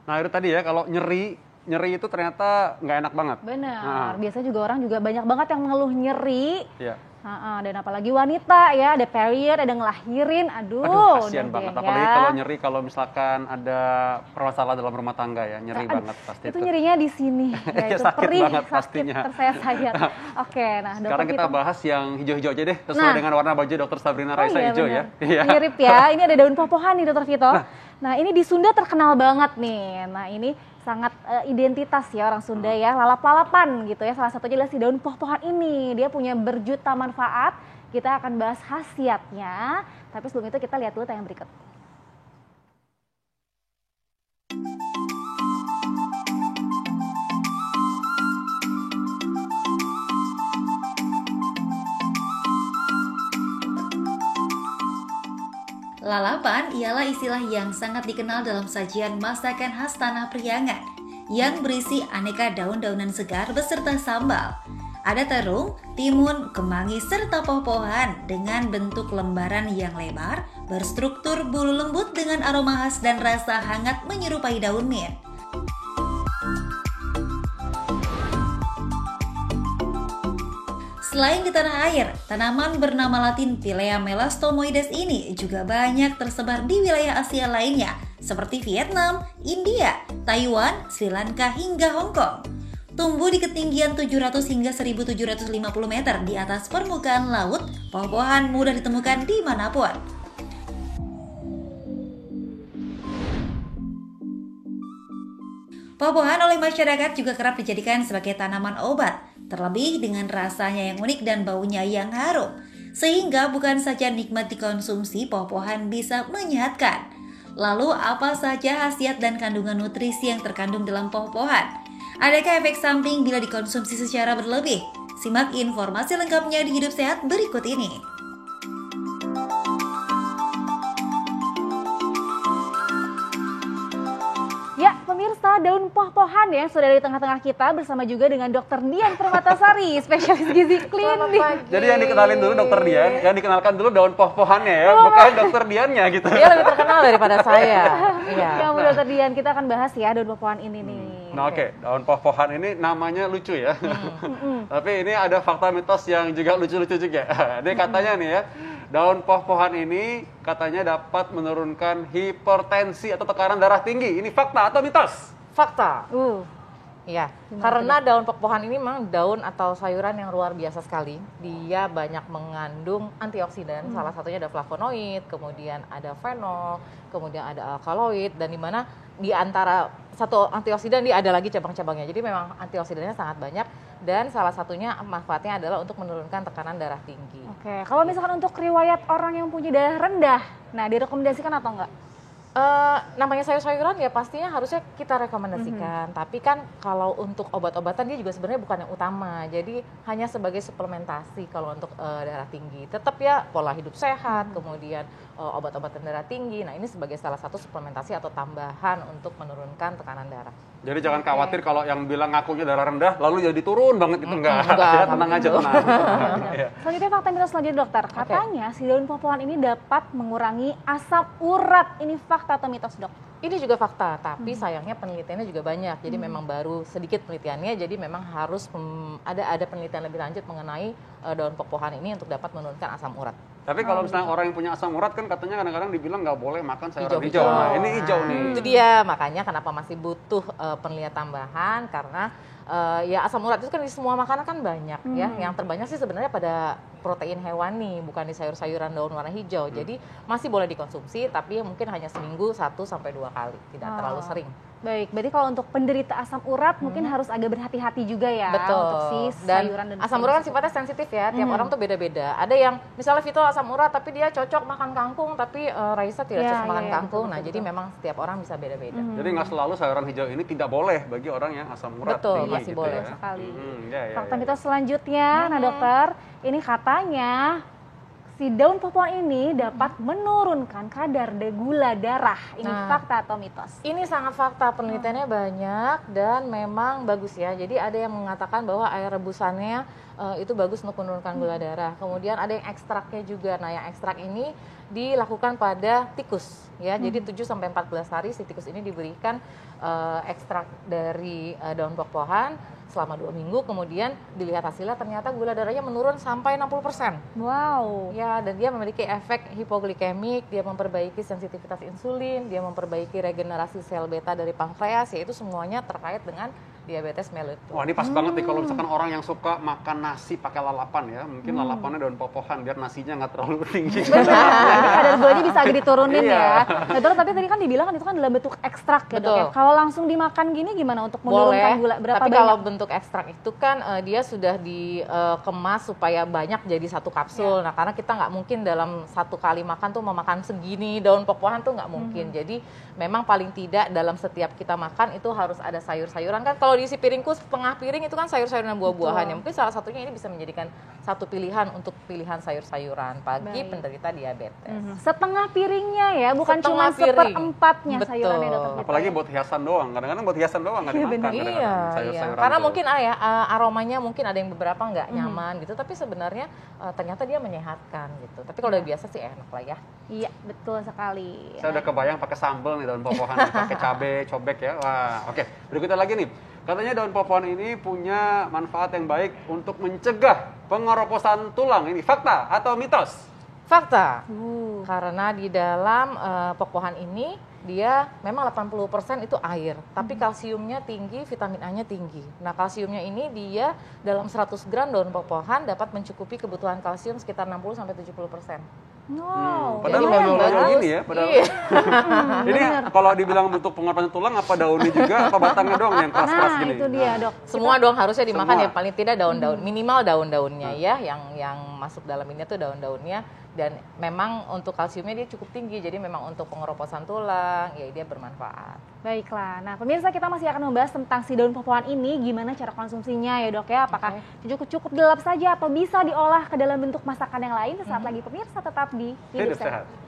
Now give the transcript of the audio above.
Nah itu tadi ya, kalau nyeri itu ternyata nggak enak banget. Benar, biasanya juga orang juga banyak banget yang mengeluh nyeri. Iya. Dan apalagi wanita ya, ada period, ada ngelahirin, aduh Kasian udah banget, deh apalagi ya. kalau nyeri kalau misalkan ada permasalahan dalam rumah tangga ya, nyeri banget pasti itu. Nyerinya di sini, ya, itu sakit perih, banget sakit, pastinya. tersayat-sayat. Oke, nah dokter Sekarang kita bahas yang hijau-hijau aja deh, sesuai dengan warna baju Dokter Sabrina Raisa, iya, hijau bener. ya. Mirip ya, ini ada daun poh-pohan nih Dokter Vito. Nah ini di Sunda terkenal banget nih, nah ini sangat identitas ya orang Sunda ya, lalap-lalapan gitu ya, salah satunya adalah si daun poh-pohan ini, dia punya berjuta manfaat. Kita akan bahas khasiatnya, tapi sebelum itu kita lihat dulu tayangan berikut. Lalapan ialah istilah yang sangat dikenal dalam sajian masakan khas Tanah Priangan yang berisi aneka daun-daunan segar beserta sambal. Ada terung, timun, kemangi, serta poh-pohan dengan bentuk lembaran yang lebar, berstruktur bulu lembut dengan aroma khas dan rasa hangat menyerupai daun mint. Selain di tanah air, tanaman bernama latin Pilea melastomoides ini juga banyak tersebar di wilayah Asia lainnya, seperti Vietnam, India, Taiwan, Sri Lanka, hingga Hong Kong. Tumbuh di ketinggian 700 hingga 1750 meter di atas permukaan laut, poh-pohan mudah ditemukan dimanapun. Poh-pohan oleh masyarakat juga kerap dijadikan sebagai tanaman obat, terlebih dengan rasanya yang unik dan baunya yang harum. Sehingga bukan saja nikmat dikonsumsi, poh-pohan bisa menyehatkan. Lalu apa saja khasiat dan kandungan nutrisi yang terkandung dalam poh-pohan? Adakah efek samping bila dikonsumsi secara berlebih? Simak informasi lengkapnya di Hidup Sehat berikut ini. Ya, pemirsa, daun poh-pohan ya sudah di tengah-tengah kita bersama juga dengan Dr. Dian Permatasari, spesialis gizi klinik. Jadi yang dikenalin dulu Dokter Dian, yang dikenalkan dulu daun poh-pohannya ya, bukan Dokter Diannya gitu. Dia lebih terkenal daripada saya. Iya. Ya, Dokter Dian, kita akan bahas ya daun poh-pohan ini nih. Nah oke, daun poh-pohan ini namanya lucu ya. Tapi ini ada fakta mitos yang juga lucu-lucu juga. Ini katanya nih ya, daun poh-pohan ini katanya dapat menurunkan hipertensi atau tekanan darah tinggi. Ini fakta atau mitos? Fakta. Iya, karena daun poh-pohan ini memang daun atau sayuran yang luar biasa sekali. Dia banyak mengandung antioksidan, salah satunya ada flavonoid, kemudian ada fenol, kemudian ada alkaloid, dan di mana di antara satu antioksidan dia ada lagi cabang-cabangnya. Jadi memang antioksidannya sangat banyak dan salah satunya manfaatnya adalah untuk menurunkan tekanan darah tinggi. Oke, kalau misalkan untuk riwayat orang yang punya darah rendah, nah direkomendasikan atau enggak? Namanya sayur-sayuran ya pastinya harusnya kita rekomendasikan. Tapi kan kalau untuk obat-obatan dia juga sebenarnya bukan yang utama. Jadi hanya sebagai suplementasi kalau untuk darah tinggi. Tetap ya pola hidup sehat, kemudian obat-obatan darah tinggi. Nah ini sebagai salah satu suplementasi atau tambahan untuk menurunkan tekanan darah. Jadi jangan khawatir kalau yang bilang ngakunya darah rendah lalu jadi turun banget itu enggak. Ya, tenang aja, tenang. Selanjutnya fakta mitos selanjutnya dokter. Katanya si daun poh-pohan ini dapat mengurangi asam urat. Ini fakta atau mitos dok? Ini juga fakta, tapi sayangnya penelitiannya juga banyak. Jadi memang baru sedikit penelitiannya, jadi memang harus ada penelitian lebih lanjut mengenai daun poh-pohan ini untuk dapat menurunkan asam urat. Tapi kalau misalnya orang yang punya asam urat kan katanya kadang-kadang dibilang nggak boleh makan sayuran hijau. Nah ini hijau nih. Itu dia, makanya kenapa masih butuh penelitian tambahan, karena ya asam urat itu kan di semua makanan kan banyak ya. Yang terbanyak sih sebenarnya pada protein hewani, bukan di sayur-sayuran daun warna hijau. Jadi masih boleh dikonsumsi, tapi mungkin hanya seminggu 1 sampai 2 kali, tidak terlalu sering. Baik, berarti kalau untuk penderita asam urat mungkin harus agak berhati-hati juga ya. Betul. Untuk si sayuran dan asam urat kan sifatnya sensitif ya. Tiap orang tuh beda-beda. Ada yang misalnya Vito asam urat tapi dia cocok makan kangkung, tapi Raisa tidak cocok makan kangkung. Nah, jadi memang setiap orang bisa beda-beda. Jadi nggak selalu sayuran hijau ini tidak boleh bagi orang yang asam urat. Betul, tinggi, masih gitu boleh ya. sekali. Ya, Fakta mitos selanjutnya, nah dokter, ini katanya si daun pohon ini dapat menurunkan kadar gula darah. Ini fakta atau mitos? Ini sangat fakta, penelitiannya banyak dan memang bagus ya. Jadi ada yang mengatakan bahwa air rebusannya itu bagus untuk menurunkan gula darah. Kemudian ada yang ekstraknya juga. Nah, yang ekstrak ini dilakukan pada tikus ya. Jadi 7 sampai 14 hari si tikus ini diberikan ekstrak dari daun pohon selama 2 minggu, kemudian dilihat hasilnya ternyata gula darahnya menurun sampai 60%. Wow. Ya, dan dia memiliki efek hipoglikemik, dia memperbaiki sensitivitas insulin, dia memperbaiki regenerasi sel beta dari pankreas, yaitu semuanya terkait dengan diabetes mellitus. Wah, ini pas banget nih kalau misalkan orang yang suka makan nasi pakai lalapan ya. Mungkin lalapannya daun pohon biar nasinya nggak terlalu tinggi. Kadar gulanya bisa agak diturunin Iya. ya. Nah, terus tapi tadi kan dibilang kan itu kan dalam bentuk ekstrak ya, Dok ya. Kalau langsung dimakan gini gimana untuk menurunkan gula? Berapa tapi banyak? kalau bentuk ekstrak itu kan dia sudah dikemas supaya banyak jadi satu kapsul. Nah, karena kita nggak mungkin dalam satu kali makan tuh memakan segini daun pohon tuh nggak mungkin. Jadi memang paling tidak dalam setiap kita makan itu harus ada sayur-sayuran kan. Kalau di isi piringku setengah piring itu kan sayur-sayuran dan buah-buahan ya. Mungkin salah satunya ini bisa menjadikan satu pilihan untuk pilihan sayur-sayuran bagi penderita diabetes. Setengah piringnya ya, bukan Setengah cuma piring. seperempatnya Betul. sayurannya, Dokter Vita. Apalagi buat hiasan doang. Kadang-kadang buat hiasan doang nggak dimakan. kadang-kadang Iya. sayur-sayuran Karena tuh. mungkin aromanya mungkin ada yang beberapa nggak nyaman gitu, tapi sebenarnya ternyata dia menyehatkan gitu. Tapi kalau udah biasa sih enak lah ya. Iya, betul sekali. Saya udah kebayang pakai sambal nih daun pohon, pakai cabe, cobek ya. Wah, oke. Berikutnya lagi nih. Katanya daun pohon ini punya manfaat yang baik untuk mencegah pengeroposan tulang. Ini fakta atau mitos? Fakta. Karena di dalam pohon ini dia memang 80% itu air, tapi kalsiumnya tinggi, vitamin A-nya tinggi. Nah, kalsiumnya ini dia dalam 100 gram daun pohon dapat mencukupi kebutuhan kalsium sekitar 60 sampai 70%. Wow. Padahal Jadi memang ngomong bagus. ini ya, padahal. Iya. Ini kalau dibilang bentuk pengeroposan tulang, apa daunnya juga, apa batangnya doang yang keras-keras Nah, gini? itu dia, Dok. Semua dong harusnya dimakan Semua. ya, paling tidak daun-daun, minimal daun-daunnya ya, yang masuk dalam ini tuh daun-daunnya. Dan memang untuk kalsiumnya dia cukup tinggi, jadi memang untuk pengeroposan tulang ya dia bermanfaat. Baiklah, nah pemirsa kita masih akan membahas tentang si daun pohon ini, gimana cara konsumsinya ya, Dok ya. Apakah cukup dilap saja atau bisa diolah ke dalam bentuk masakan yang lain? Sesaat lagi pemirsa tetap di Hidup Hidup Sehat. sehat.